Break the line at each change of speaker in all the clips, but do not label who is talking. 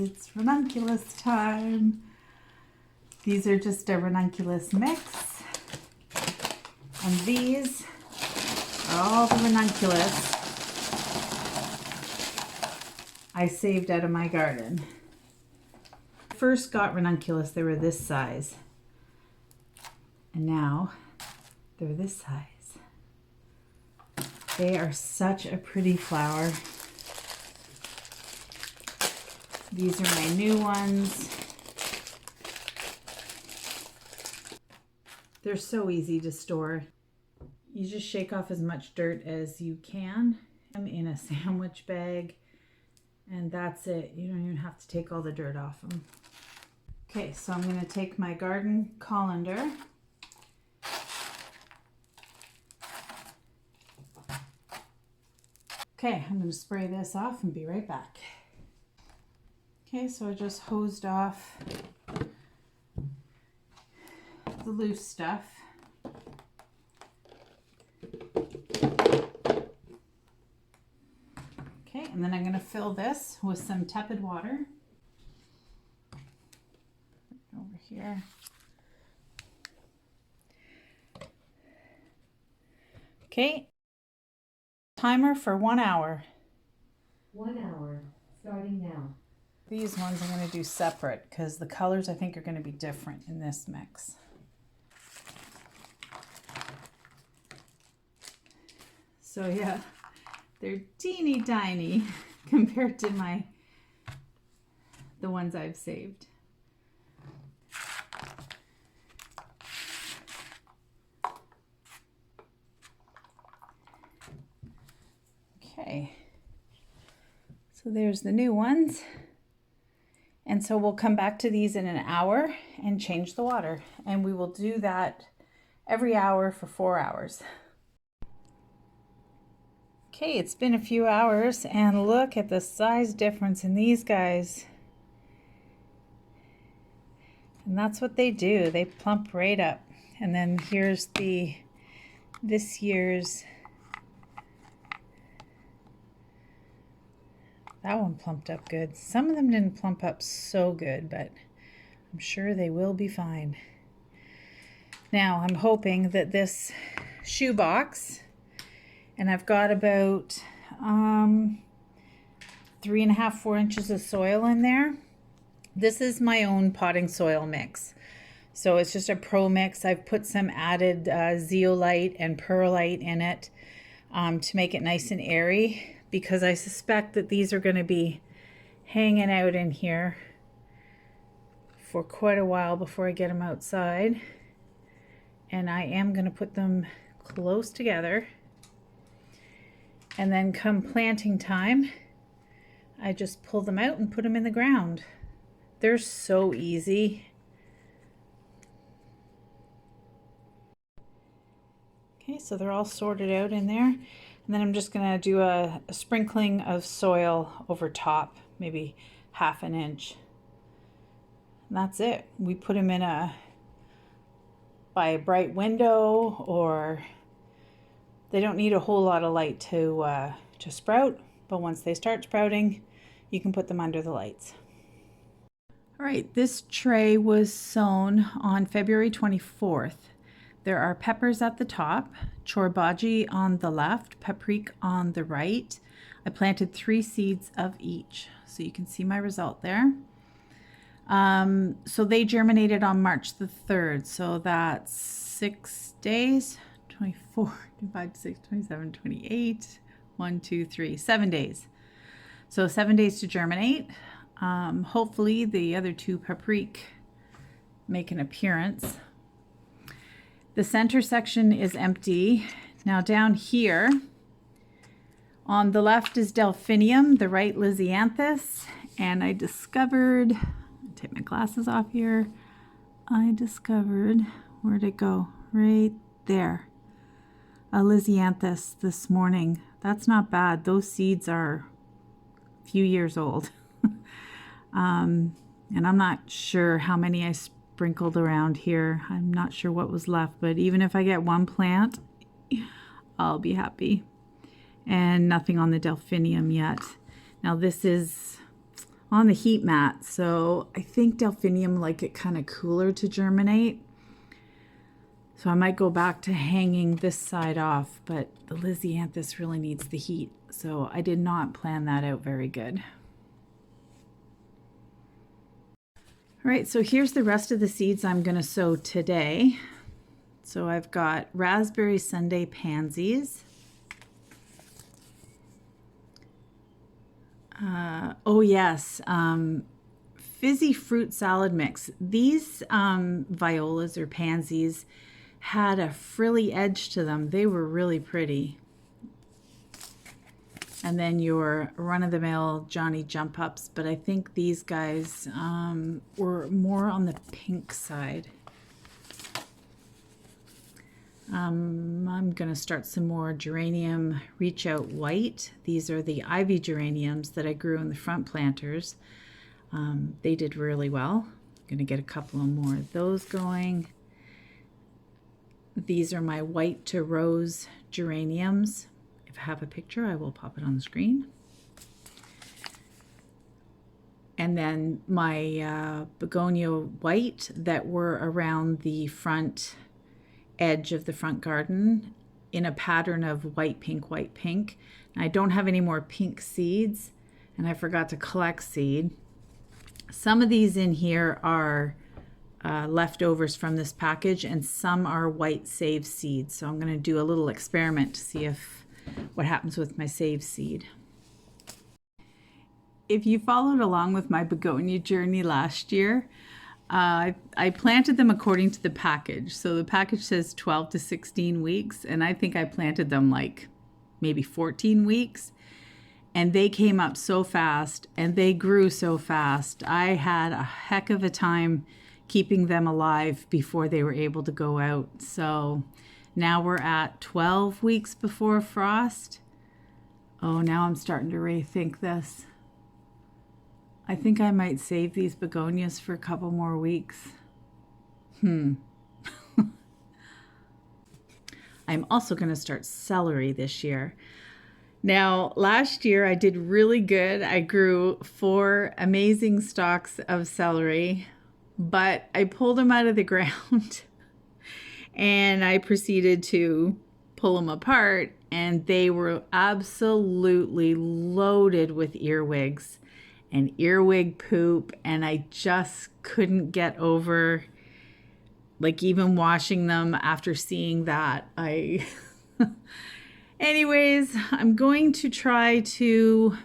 It's ranunculus time. These are just a ranunculus mix. And these are all the ranunculus I saved out of my garden. First got ranunculus, they were this size. And now they're this size. They are such a pretty flower. These are my new ones. They're so easy to store. You just shake off as much dirt as you can in a sandwich bag, and that's it. You don't even have to take all the dirt off them. Okay, so I'm going to take my garden colander. Okay, I'm going to spray this off and be right back. Okay, so I just hosed off the loose stuff. Okay, and then I'm going to fill this with some tepid water. Over here. Okay, timer for 1 hour.
1 hour, starting now.
These ones I'm going to do separate because the colors I think are going to be different in this mix. So yeah, they're teeny tiny compared to the ones I've saved. Okay, so there's the new ones. And so we'll come back to these in an hour and change the water. And we will do that every hour for 4 hours. Okay, it's been a few hours and look at the size difference in these guys. And that's what they do. They plump right up. And then here's this year's. That one plumped up good. Some of them didn't plump up so good, but I'm sure they will be fine. Now I'm hoping that this shoebox, and I've got about 3.5, 4 inches of soil in there. This is my own potting soil mix. So it's just a pro mix. I've put some added zeolite and perlite in it to make it nice and airy, because I suspect that these are going to be hanging out in here for quite a while before I get them outside. And I am going to put them close together. And then come planting time, I just pull them out and put them in the ground. They're so easy. Okay, so they're all sorted out in there. And then I'm just going to do a sprinkling of soil over top, maybe 1/2 inch. And that's it. We put them in by a bright window, or they don't need a whole lot of light to sprout. But once they start sprouting, you can put them under the lights. All right, this tray was sown on February 24th. There are peppers at the top, chorbaji on the left, paprika on the right. I planted 3 seeds of each, so you can see my result there. So they germinated on March the 3rd, so that's 6 days, 24, 25, 6, 27, 28, 1, 2, 3, 7 days. So 7 days to germinate. Hopefully the other 2 paprika make an appearance. The center section is empty. Now down here, on the left is delphinium, the right lisianthus, and I discovered, I'll take my glasses off here, where'd it go? Right there. A lisianthus this morning. That's not bad. Those seeds are a few years old. And I'm not sure how many I sprinkled around here. I'm not sure what was left, but even if I get 1 plant, I'll be happy. and nothing on the delphinium yet. Now this is on the heat mat, so I think delphinium like it kind of cooler to germinate. So I might go back to hanging this side off, but the Lisianthus really needs the heat, so I did not plan that out very good. All right, so here's the rest of the seeds I'm going to sow today. So I've got raspberry Sunday pansies. Oh yes, fizzy fruit salad mix. These violas or pansies had a frilly edge to them. They were really pretty. And then your run-of-the-mill Johnny Jump Ups, but I think these guys were more on the pink side. I'm going to start some more geranium Reach Out White. These are the ivy geraniums that I grew in the front planters. They did really well. I'm going to get a couple of more of those going. These are my white to rose geraniums. If I have a picture, I will pop it on the screen. And then my begonia white that were around the front edge of the front garden in a pattern of white, pink, white, pink. And I don't have any more pink seeds, and I forgot to collect seed. Some of these in here are leftovers from this package, and some are white save seeds. So I'm going to do a little experiment to see what happens with my save seed. If you followed along with my begonia journey last year, I planted them according to the package. So the package says 12 to 16 weeks, and I think I planted them like maybe 14 weeks. And they came up so fast and they grew so fast. I had a heck of a time keeping them alive before they were able to go out. So now we're at 12 weeks before frost. Oh, now I'm starting to rethink this. I think I might save these begonias for a couple more weeks. I'm also going to start celery this year. Now, last year I did really good. I grew 4 amazing stalks of celery, but I pulled them out of the ground and I proceeded to pull them apart, and they were absolutely loaded with earwigs and earwig poop, and I just couldn't get over like even washing them after seeing that. Anyways, I'm going to try to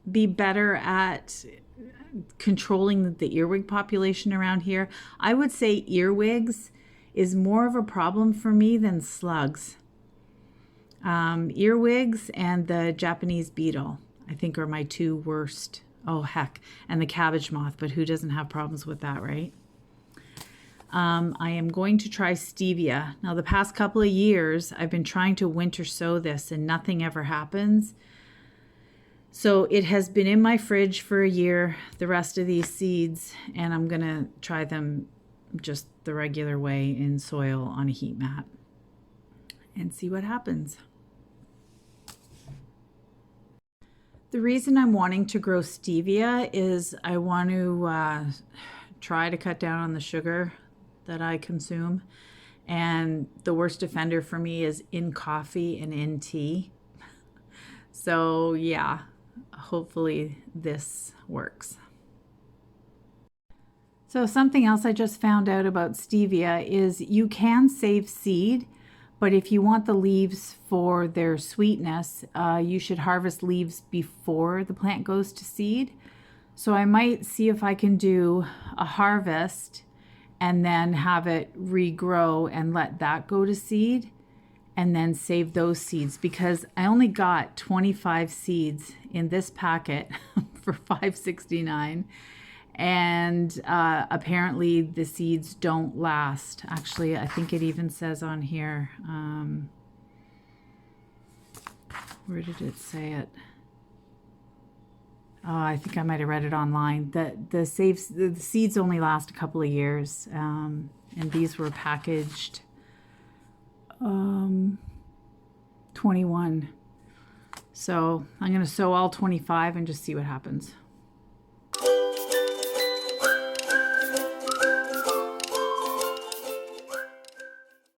be better at controlling the earwig population around here. I would say earwigs is more of a problem for me than slugs. Earwigs and the Japanese beetle, I think, are my 2 worst. Oh, heck. And the cabbage moth, but who doesn't have problems with that, right? I am going to try stevia. Now, the past couple of years, I've been trying to winter sow this and nothing ever happens. So it has been in my fridge for a year, the rest of these seeds, and I'm going to try them just the regular way in soil on a heat mat and see what happens. The reason I'm wanting to grow stevia is I want to try to cut down on the sugar that I consume. And the worst offender for me is in coffee and in tea. So yeah, hopefully this works. So something else I just found out about stevia is you can save seed, but if you want the leaves for their sweetness, you should harvest leaves before the plant goes to seed. So I might see if I can do a harvest and then have it regrow and let that go to seed and then save those seeds, because I only got 25 seeds in this packet for $5.69. And apparently the seeds don't last. Actually, I think it even says on here, where did it say it? Oh, I think I might have read it online. The seeds only last a couple of years, and these were packaged 21. So I'm going to sow all 25 and just see what happens.